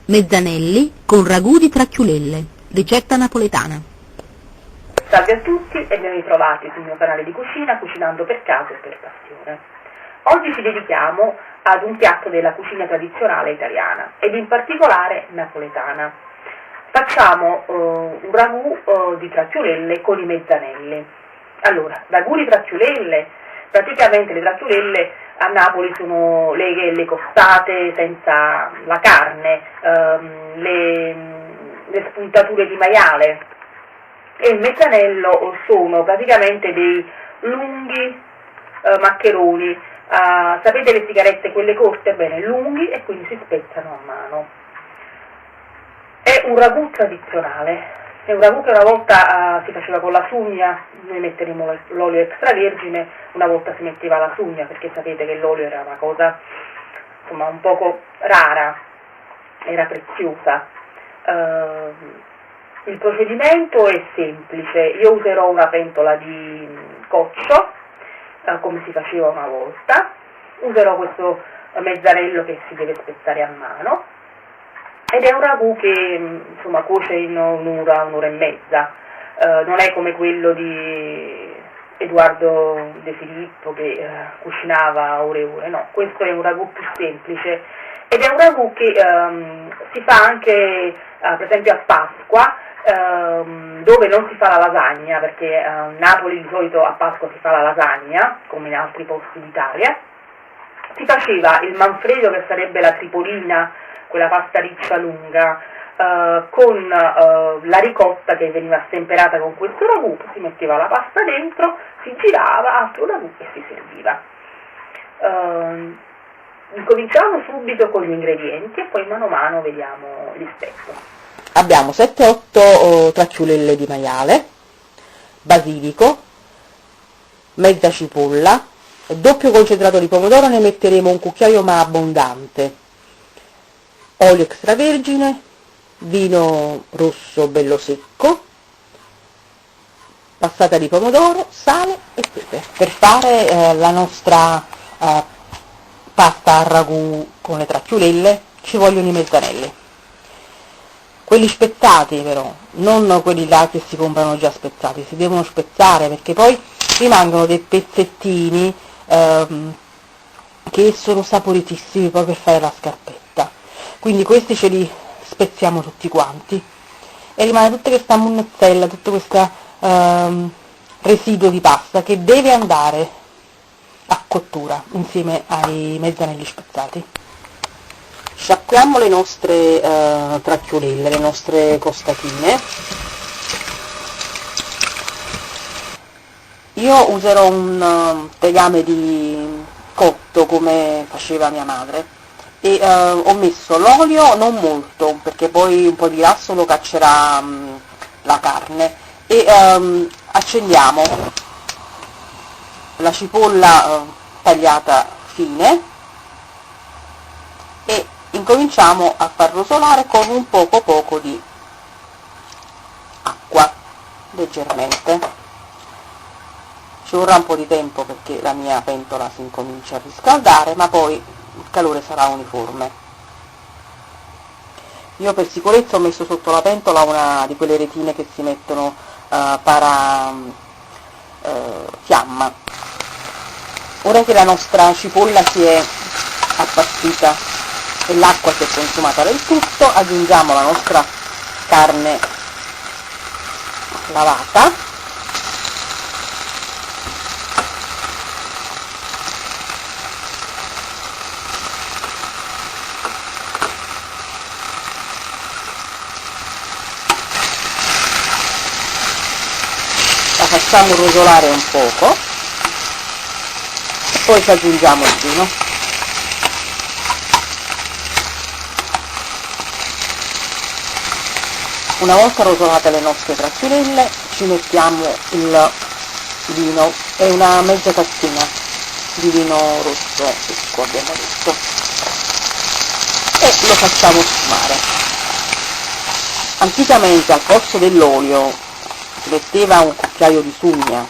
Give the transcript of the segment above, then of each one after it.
Mezzanelli con ragù di tracciulelle, ricetta napoletana. Salve a tutti e ben ritrovati sul mio canale di cucina, Cucinando per caso e per passione. Oggi ci dedichiamo ad un piatto della cucina tradizionale italiana ed in particolare napoletana. Facciamo un ragù di tracciulelle con i mezzanelli. Allora, ragù di tracciulelle, praticamente le tracciulelle a Napoli sono le costate senza la carne, le spuntature di maiale, e il mezzanello sono praticamente dei lunghi maccheroni, sapete le sigarette, quelle corte? Bene, lunghi, e quindi si spezzano a mano. È un ragù tradizionale. È un ragù che una volta si faceva con la sugna, noi metteremo l'olio extravergine, una volta si metteva la sugna, perché sapete che l'olio era una cosa, insomma, un poco rara, era preziosa. Il procedimento è semplice, io userò una pentola di coccio, come si faceva una volta, userò questo mezzanello che si deve spezzare a mano, ed è un ragù che insomma cuoce in un'ora e mezza, non è come quello di Edoardo De Filippo che cucinava ore e ore, no, questo è un ragù più semplice ed è un ragù che si fa anche per esempio a Pasqua, dove non si fa la lasagna, perché a Napoli di solito a Pasqua si fa la lasagna, come in altri posti d'Italia. Si faceva il manfredo, che sarebbe la tripolina, quella pasta riccia lunga, con la ricotta che veniva stemperata con questo ragù, si metteva la pasta dentro, si girava, altro ragù e si serviva. Incominciamo subito con gli ingredienti e poi mano a mano vediamo il rispetto. Abbiamo 7-8 tracciulelle di maiale, basilico, mezza cipolla, doppio concentrato di pomodoro, ne metteremo un cucchiaio ma abbondante, olio extravergine, vino rosso bello secco, passata di pomodoro, sale e pepe. Per fare la nostra pasta al ragù con le tracciulelle ci vogliono i mezzanelli. Quelli spezzati però, non quelli là che si comprano già spezzati, si devono spezzare perché poi rimangono dei pezzettini che sono saporitissimi poi per fare la scarpetta. Quindi questi ce li spezziamo tutti quanti e rimane tutta questa monnezzella, tutto questo residuo di pasta che deve andare a cottura insieme ai mezzanelli spezzati. Sciacquiamo le nostre tracciulelle, le nostre costatine. Io userò un tegame di cotto come faceva mia madre e ho messo l'olio non molto perché poi un po' di grasso lo caccerà la carne e accendiamo la cipolla tagliata fine e incominciamo a far rosolare con un poco di acqua, leggermente. Ci vorrà un po' di tempo perché la mia pentola si incomincia a riscaldare, ma poi il calore sarà uniforme. Io per sicurezza ho messo sotto la pentola una di quelle retine che si mettono fiamma. Ora che la nostra cipolla si è appassita e l'acqua si è consumata del tutto, aggiungiamo la nostra carne lavata, la facciamo rosolare un poco e poi ci aggiungiamo il vino. Una volta rosolate le nostre tracciulelle ci mettiamo il vino, è una mezza tazzina di vino rosso secco abbiamo detto, e lo facciamo sfumare. Anticamente al posto dell'olio si metteva un cucchiaio di sugna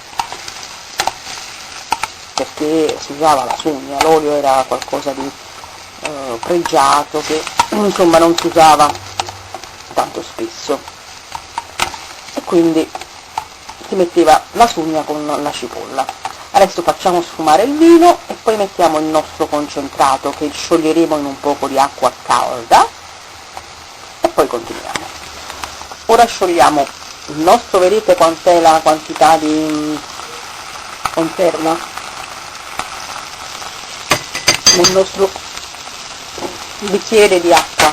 perché si usava la sugna, l'olio era qualcosa di pregiato che insomma non si usava tanto spesso, e quindi si metteva la sugna con la cipolla. Adesso facciamo sfumare il vino e poi mettiamo il nostro concentrato che scioglieremo in un poco di acqua calda e poi continuiamo. Ora sciogliamo il nostro, vedete quant'è la quantità di conserva nel nostro bicchiere di acqua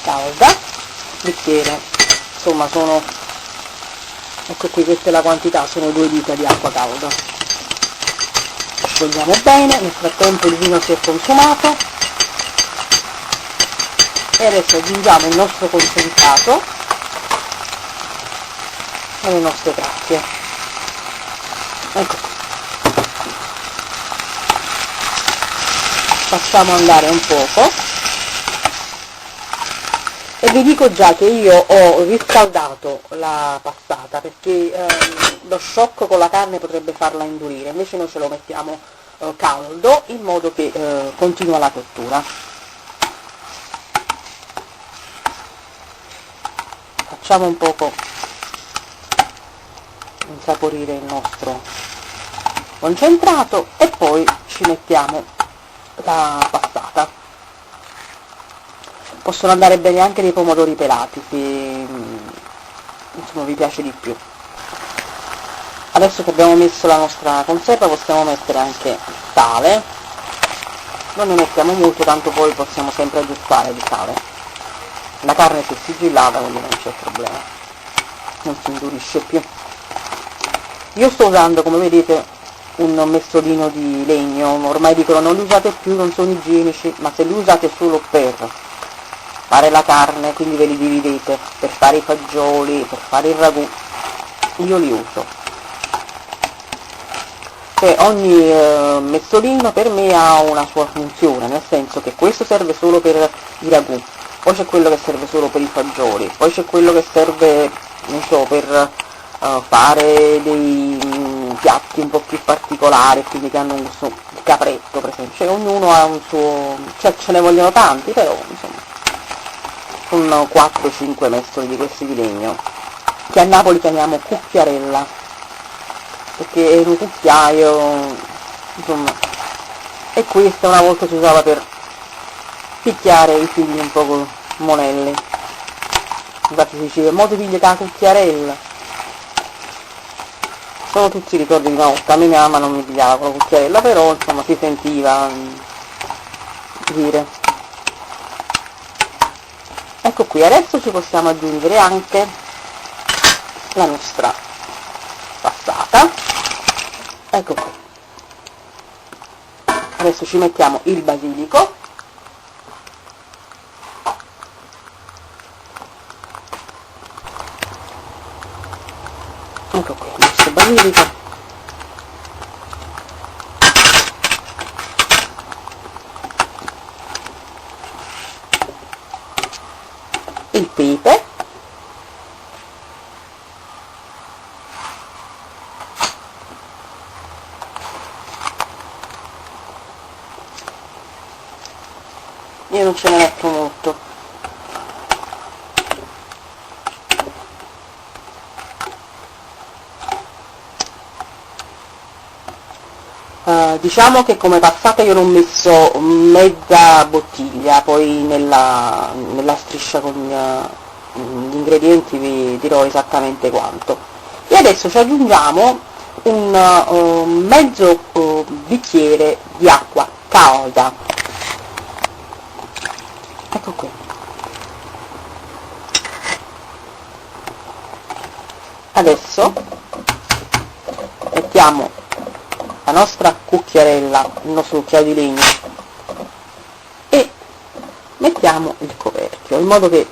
calda, bicchiere, insomma sono, ecco qui, questa è la quantità, sono 2 dita di acqua calda. Sciogliamo bene, nel frattempo il vino si è consumato e adesso aggiungiamo il nostro concentrato e le nostre grazie. Ecco qui. Facciamo andare un poco e vi dico già che io ho riscaldato la passata perché lo shock con la carne potrebbe farla indurire, invece noi ce lo mettiamo caldo in modo che continua la cottura. Facciamo un poco insaporire il nostro concentrato e poi ci mettiamo la passata. Possono andare bene anche dei pomodori pelati se insomma vi piace di più. Adesso che abbiamo messo la nostra conserva possiamo mettere anche il sale, non ne mettiamo molto, tanto poi possiamo sempre aggiustare il sale. La carne si è sigillata, quindi non c'è problema, non si indurisce più. Io sto usando, come vedete, un mestolino di legno, ormai dicono non li usate più, non sono igienici, ma se li usate solo per fare la carne, quindi ve li dividete per fare i fagioli, per fare il ragù, io li uso. Cioè ogni mestolino per me ha una sua funzione, nel senso che questo serve solo per i ragù, poi c'è quello che serve solo per i fagioli, poi c'è quello che serve, non so, per fare dei piatti un po' più particolari, quindi che hanno un gusto di capretto per esempio, cioè ognuno ha un suo, cioè ce ne vogliono tanti, però insomma con 4-5 mestoli di questi di legno, che a Napoli chiamiamo cucchiarella, perché è un cucchiaio, insomma, e questa una volta si usava per picchiare i figli un po' monelli, infatti si diceva mo ti piglia la cucchiarella. Sono tutti ricordi di una volta, a me mia mamma non mi pigliava con la cucchiarella, però insomma si sentiva dire. Ecco qui, adesso ci possiamo aggiungere anche la nostra passata, ecco qui. Adesso ci mettiamo il basilico, ecco qui il nostro basilico, il pepe, io non ce ne metto molto, diciamo che come passata io l'ho messo mezza bottiglia, poi nella striscia con gli ingredienti vi dirò esattamente quanto. E adesso ci aggiungiamo un mezzo bicchiere di acqua calda, ecco qui. Adesso mettiamo la nostra cucchiarella, il nostro cucchiaio di legno, e mettiamo il coperchio in modo che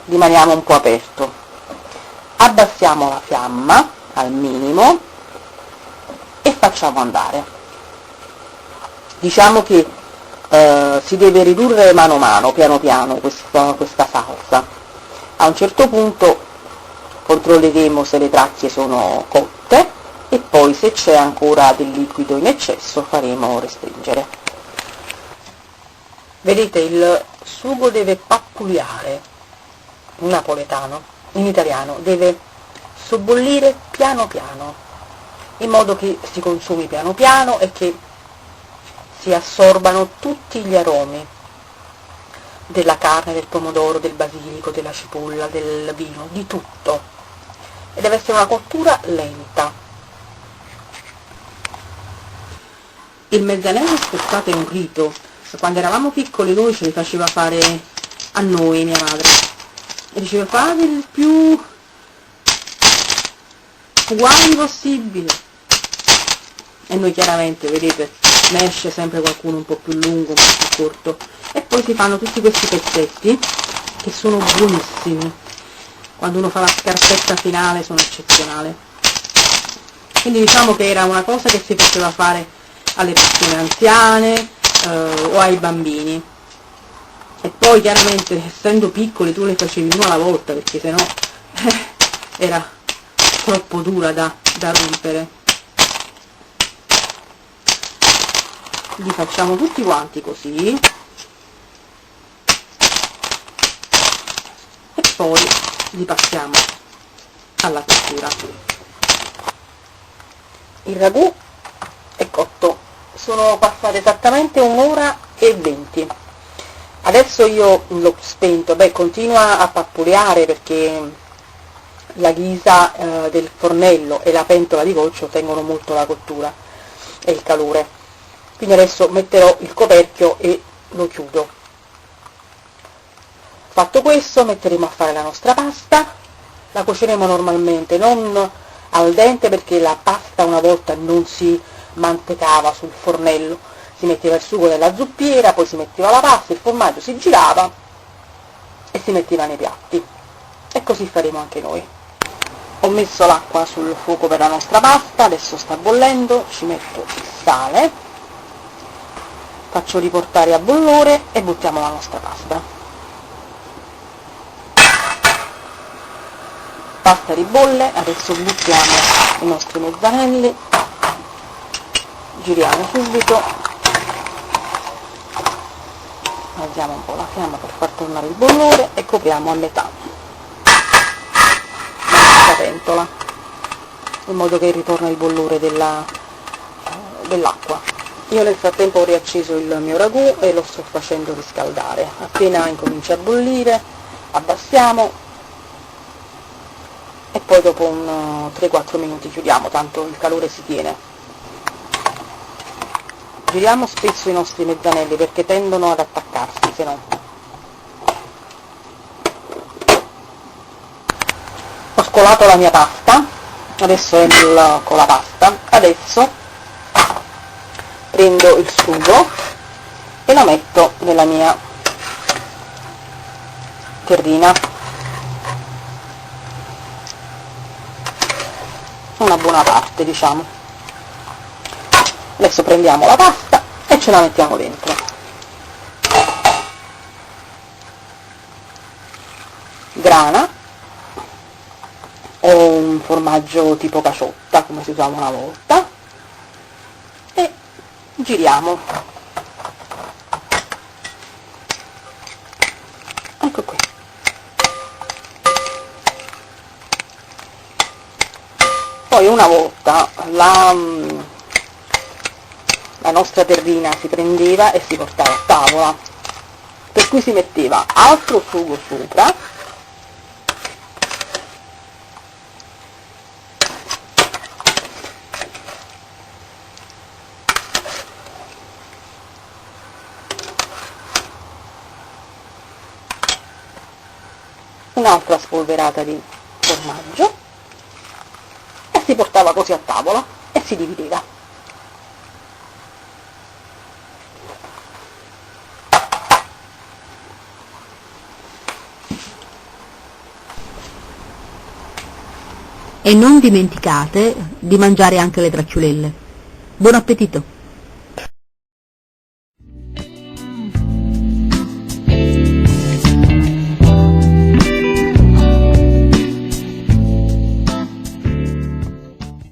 rimaniamo un po' aperto. Abbassiamo la fiamma al minimo e facciamo andare. Diciamo che si deve ridurre mano a mano, piano piano, questa salsa. A un certo punto controlleremo se le tracce sono cotte e poi se c'è ancora del liquido in eccesso faremo restringere. Vedete, il sugo deve pappuliare, in napoletano, in italiano, deve sobbollire piano piano, in modo che si consumi piano piano e che si assorbano tutti gli aromi della carne, del pomodoro, del basilico, della cipolla, del vino, di tutto. E deve essere una cottura lenta. Il mezzanello spezzato è un rito. Quando eravamo piccoli lui ce li faceva fare a noi, mia madre, e diceva fate il più uguali possibile, e noi chiaramente, vedete, ne esce sempre qualcuno un po' più lungo, un po' più corto, e poi si fanno tutti questi pezzetti che sono buonissimi. Quando uno fa la scarpetta finale sono eccezionali. Quindi diciamo che era una cosa che si poteva fare alle persone anziane o ai bambini, e poi chiaramente essendo piccoli tu le facevi uno alla volta, perché sennò era troppo dura da rompere. Li facciamo tutti quanti così e poi li passiamo alla cottura. Il ragù è cotto, sono passate esattamente 1 ora e 20. Adesso io l'ho spento, continua a pappuliare perché la ghisa del fornello e la pentola di goccio tengono molto la cottura e il calore. Quindi adesso metterò il coperchio e lo chiudo. Fatto questo, metteremo a fare la nostra pasta. La cuoceremo normalmente, non al dente, perché la pasta una volta non si mantecava sul fornello, si metteva il sugo nella zuppiera, poi si metteva la pasta, il formaggio si girava e si metteva nei piatti, e così faremo anche noi. Ho messo l'acqua sul fuoco per la nostra pasta, adesso sta bollendo, ci metto il sale, faccio riportare a bollore e buttiamo la nostra pasta. Pasta ribolle, adesso buttiamo i nostri mezzanelli, giriamo subito, alziamo un po' la fiamma per far tornare il bollore e copriamo a metà la nostra pentola, in modo che ritorni il bollore dell'acqua. Io nel frattempo ho riacceso il mio ragù e lo sto facendo riscaldare. Appena incomincia a bollire abbassiamo e poi dopo un 3-4 minuti chiudiamo, tanto il calore si tiene. Giriamo spesso i nostri mezzanelli perché tendono ad attaccarsi, se no. Ho scolato la mia pasta, adesso è con la pasta. Adesso prendo il sugo e lo metto nella mia terrina, una buona parte, diciamo. Adesso prendiamo la pasta e ce la mettiamo dentro. Grana o un formaggio tipo caciotta, come si usava una volta, e giriamo. Ecco qui. Poi una volta la nostra terrina si prendeva e si portava a tavola, per cui si metteva altro sugo sopra, un'altra spolverata di formaggio, e si portava così a tavola e si divideva. E non dimenticate di mangiare anche le tracciulelle. Buon appetito!